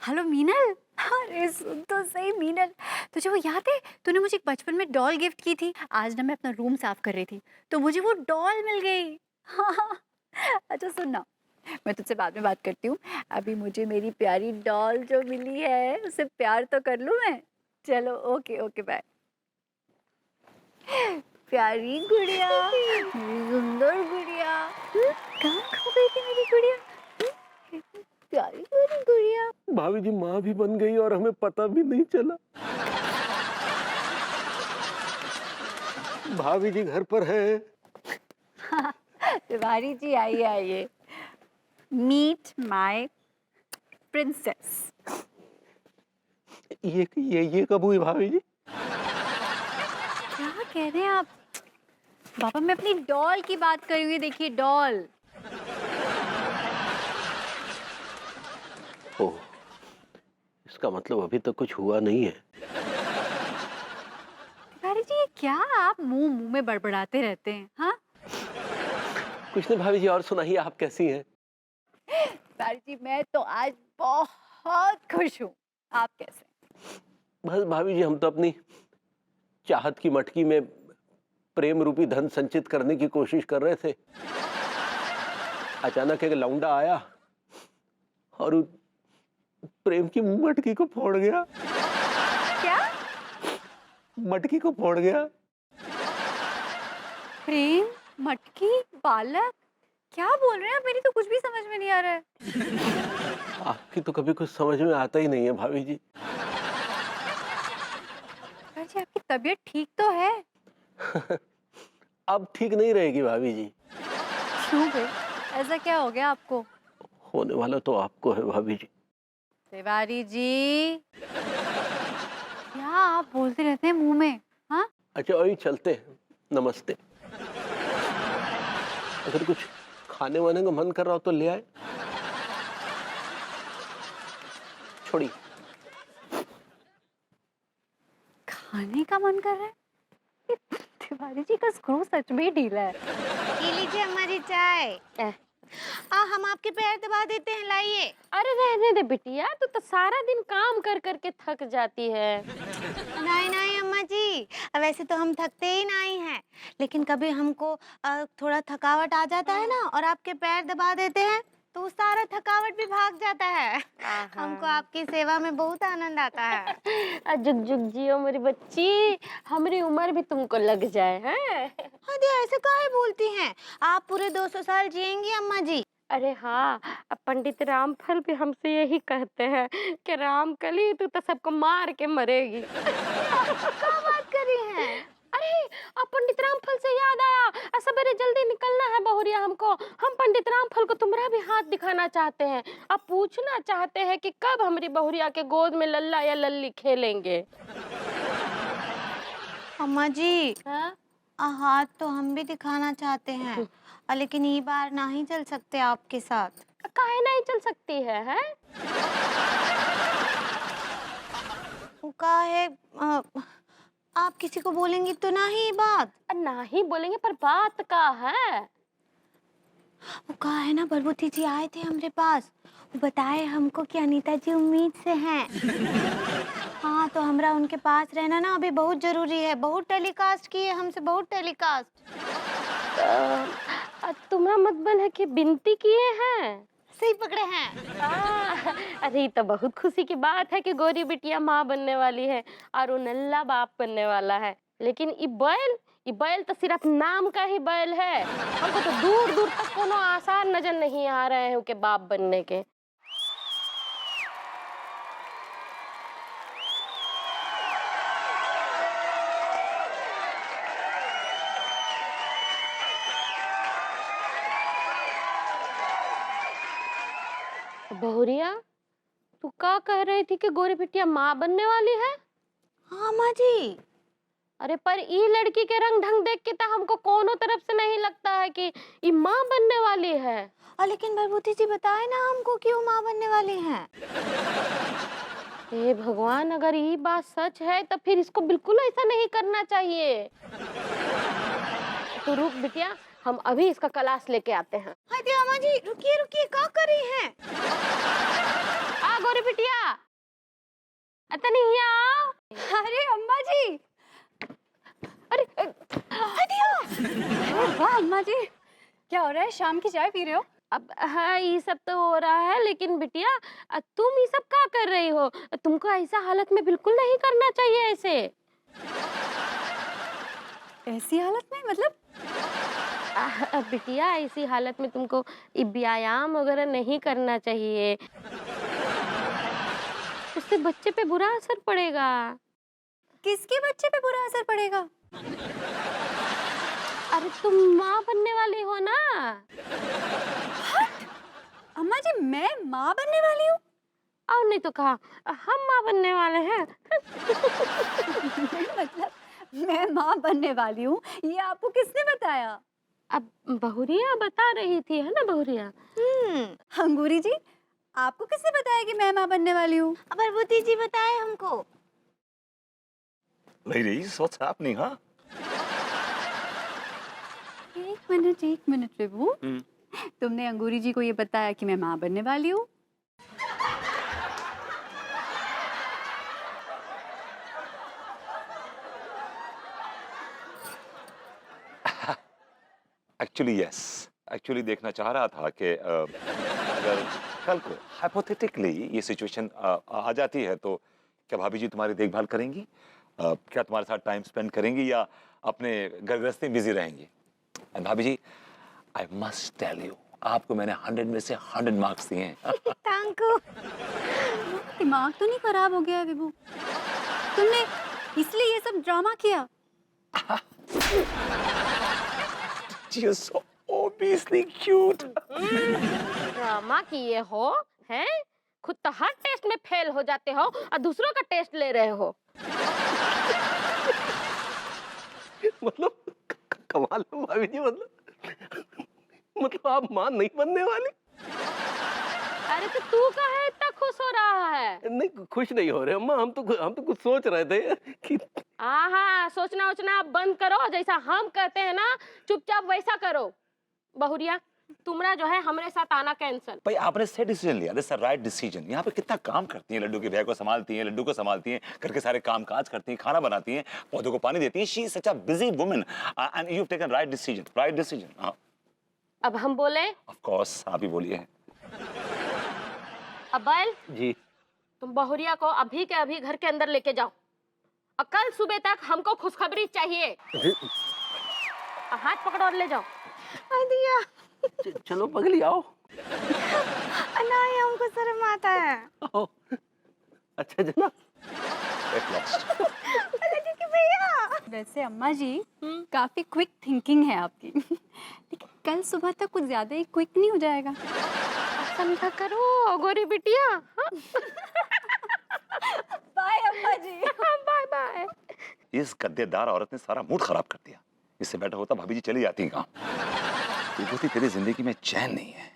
Hello Meenal. अरे सुन तो सही मीनल, तुझे वो याद है तूने मुझे बचपन में डॉल गिफ्ट की थी। आज ना मैं अपना रूम साफ कर रही थी तो मुझे वो डॉल मिल गई। हाँ। अच्छा सुन ना, मैं तुझसे बाद में बात करती हूँ। अभी मुझे मेरी प्यारी डॉल जो मिली है उससे प्यार तो कर लूँ मैं। चलो ओके ओके बाय। प्यारी गुड़िया, मेरी सुंदर गुड़िया। कहाँ खो गई थी मेरी गुड़िया? प्यारी प्यारी गुड़िया। भाभी जी माँ भी बन गई और हमें पता भी नहीं चला। भाभी जी घर पर है। तिवारी जी आइए आइए, मीट माय प्रिंसेस। ये कब हुई भाभी जी? क्या कह रहे हैं आप? पापा मैं अपनी डॉल की बात कर रही हूँ, देखिए डॉल। ओह, इसका मतलब अभी तक कुछ हुआ नहीं है। तिवारी जी ये क्या आप मुंह मुंह में बड़बड़ाते रहते हैं? हाँ कुछ नहीं भाभी जी, और सुनाइए आप कैसी हैं? तिवारी जी मैं तो आज बहुत खुश हूँ। आप कैसे? बस भाभी जी हम तो अपनी चाहत की मटकी में प्रेम रूपी धन संचित करने की कोशिश कर रहे थे। अचानक एक लौंडा आया और प्रेम की मटकी को फोड़ गया। क्या? मटकी को फोड़ गया। प्रेम, मटकी, बालक, क्या बोल रहे हैं आप? मेरी तो कुछ भी समझ में नहीं आ रहा है। आपकी तो कभी कुछ समझ में आता ही नहीं है भाभी जी। जी आपकी तबीयत ठीक तो है? अब ठीक नहीं रहेगी भाभी जी। क्यों बे? ऐसा क्या हो गया आपको? होने वाला तो आपको है भाभी जी। तिवारी जी क्या आप बोलते रहते हैं मुंह में? हाँ अच्छा वही चलते हैं, नमस्ते। अगर कुछ खाने वाने का मन कर रहा हो तो ले आए। छोड़ी। खाने का मन कर रहा है? ये तिवारी जी का स्क्रू सच में ही ढीला है। ये लीजिए हमारी चाय। हम आपके पैर दबा देते हैं, लाइए। अरे रहने दे बिटिया, तू तो सारा दिन काम कर कर के थक जाती है। नहीं नहीं अम्मा जी, वैसे तो हम थकते ही नहीं हैं, लेकिन कभी हमको थोड़ा थकावट आ जाता है ना और आपके पैर दबा देते हैं तो वो सारा थकावट भी भाग जाता है। हमको आपकी सेवा में बहुत आनंद आता है। जुग जुग जियो मेरी बच्ची, हमारी उम्र भी तुमको लग जाए हैं। हाँ जी, ऐसे काहे बोलती हैं? आप पूरे 200 साल जिएंगी अम्मा जी। अरे हाँ, अब पंडित रामफल भी हमसे यही कहते हैं कि राम कली तू तो सबको मार के मरेगी। क्या बात कर रही हैं? अरे अब पंडित रामफल से याद आया, सवेरे जल्दी निकलना है बहुरिया हमको। हम पंडित रामफल को तुम्हारा भी हाथ दिखाना चाहते हैं। अब पूछना चाहते हैं कि कब हमारी बहुरिया के गोद में लल्ला या लल्ली खेलेंगे। अम्मा जी हाँ? हाथ तो हम भी दिखाना चाहते हैं, लेकिन ये बार नहीं चल सकते आपके साथ। काहे नहीं चल सकती है? वो का है आप किसी को बोलेंगी तो ना ही ये बात। नहीं बोलेंगे पर बात का है। वो का है ना, भरभूति जी आए थे हमारे पास, वो बताए हमको कि अनीता जी उम्मीद से हैं। हाँ तो हमरा उनके पास रहना ना अभी बहुत जरूरी है। बहुत टेलीकास्ट किए हमसे, बहुत टेलीकास्ट। तुम्हारा मतलब है कि विनती किए हैं? सही पकड़े हैं। अरे ये तो बहुत खुशी की बात है कि गोरी बिटिया माँ बनने वाली है और वो नल्ला बाप बनने वाला है। लेकिन ये बैल तो सिर्फ नाम का ही बैल है। हमको तो दूर दूर तक कोनो आसार नजर नहीं आ रहे हैं के बाप बनने के। बहुरिया, तू क्या कह रही थी कि गोरी बिटिया माँ बनने वाली है? हाँ माँ जी। अरे पर ये लड़की के रंग ढंग देख के तो हमको कोनो तरफ से नहीं लगता है कि ये माँ बनने वाली है। लेकिन भरभूति जी बताए ना हमको कि वो माँ बनने वाली हैं। हे भगवान, अगर ये बात सच है तो फिर इसको बिल्कुल ऐसा नहीं करना चाहिए। तो रुक बिटिया, हम अभी इसका क्लास लेके आते हैं। हाँ जी अम्मा जी, रुकिए रुकिए, क्या कर रही हैं? आ गोरी बिटिया, तनिया अरे अम्मा जी, अरे वाह अम्मा जी, क्या हो रहा है? शाम की चाय पी रहे हो? अब हाँ ये सब तो हो रहा है, लेकिन बिटिया तुम ये सब क्या कर रही हो? तुमको ऐसा हालत में बिल्कुल नहीं करना चाहिए ऐसे। ऐसी हालत में मतलब? बिटिया ऐसी हालत में तुमको ये व्यायाम वगैरह नहीं करना चाहिए, उससे बच्चे पे बुरा असर पड़ेगा। किसके बच्चे पे बुरा असर पड़ेगा? अरे तुम माँ बनने वाली हो ना। अम्मा जी, मैं माँ बनने वाली हूँ? और नहीं तो कहा, हम माँ बनने वाले हैं। मतलब मैं माँ बनने वाली हूँ, ये आपको किसने बताया? अब बहुरिया बता रही थी, है ना बहुरिया? अंगूरी जी, आपको किसने बताया कि मैं माँ बनने वाली हूँ? प्रभुति जी बताए हमको। Ladies, what's happening, huh? एक मिनट विभू, तुमने अंगूरी जी को ये बताया कि मैं माँ बनने वाली हूँ? Actually, yes. Actually देखना चाह रहा था कि अगर कल को hypothetically ये सिचुएशन आ जाती है तो क्या भाभी जी तुम्हारी देखभाल करेंगी? क्या तुम्हारे साथ टाइम स्पेंड करेंगी या अपने घर गृहस्थी में बिजी रहेंगी? एंड भाभी जी, आई मस्ट टेल यू, आपको मैंने 100 में से 100 मार्क्स दिए हैं। Thank you. दिमाग तो नहीं खराब हो गया है विभू? तुमने इसलिए ये सब ड्रामा किया? She is so obviously cute. Drama किए हो हैं? खुद तो हर टेस्ट में फेल हो जाते हो और दूसरों का टेस्ट ले रहे हो। मतलब कमाल हो भाभी जी, मतलब आप माँ नहीं बनने वाली? अरे तो तू काहे इतना खुश हो रहा है? नहीं, खुश नहीं हो रहे अम्मा, हम तो कुछ सोच रहे थे कि आहा, सोचना वोचना बंद करो, जैसा हम कहते हैं ना चुपचाप वैसा करो। बहुरिया, तुमरा जो है हमारे साथ आना कैंसल। भाई आपने सही डिसीजन लिया, दिस इज राइट डिसीजन। यहाँ पे कितना काम करती हैं, लड्डू के भैया को संभालती हैं, लड्डू को संभालती हैं, घर के सारे काम काज करती हैं, खाना बनाती हैं, पौधों को पानी देती हैं। She is such a busy woman and you have taken right decision, right decision. अब हम बोले? ऑफ कोर्स आप ही बोलिए। अब्बाइल, जी तुम बहुरिया को अभी के अभी घर के अंदर लेके जाओ और कल सुबह तक हमको खुशखबरी चाहिए। हाथ पकड़ो और ले जाओ। दिया चलो पगली आओ। नहीं, हमको शर्म आता है। आओ। अच्छा जना, वैसे अम्मा जी काफी क्विक थिंकिंग है आपकी। लेकिन कल सुबह तक कुछ ज्यादा ही क्विक नहीं हो जाएगा? समझा करो गोरी बिटिया। बाय अम्मा जी। Bye bye. इस गद्देदार औरत ने सारा मूड खराब कर दिया। इससे बेटर होता भाभी जी चली जाती गाँव। विभूति, तेरी जिंदगी में चैन नहीं है।